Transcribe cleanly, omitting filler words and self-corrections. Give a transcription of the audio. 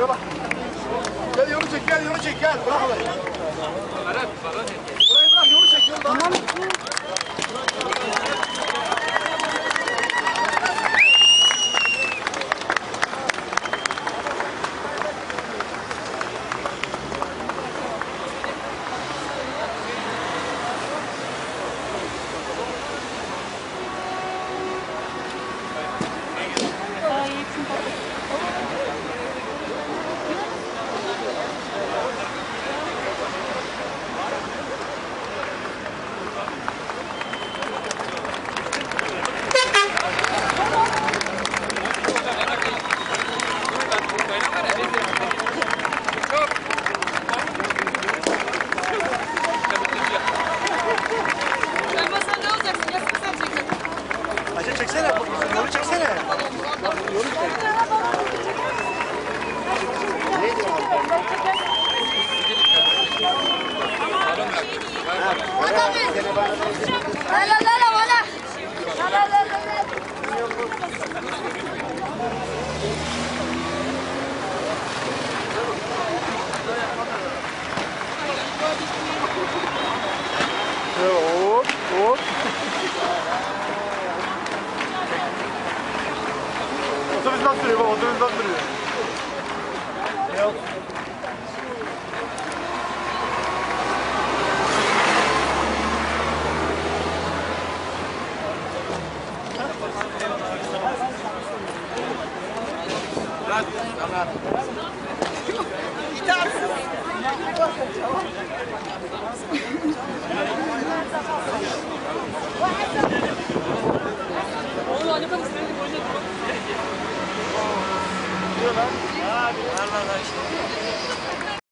Gel yolu çek, gel yolu çek, gel. Bırak orayı. Burayı bırak, yolu çek, yolu bırak. Tamam. Ayşe çeksene, yolu çeksene. Yolu çek. Neydi o? Hop, hop. Otobüs nasıl duruyor bak, otobüs nasıl duruyor? Yok. İtarsız.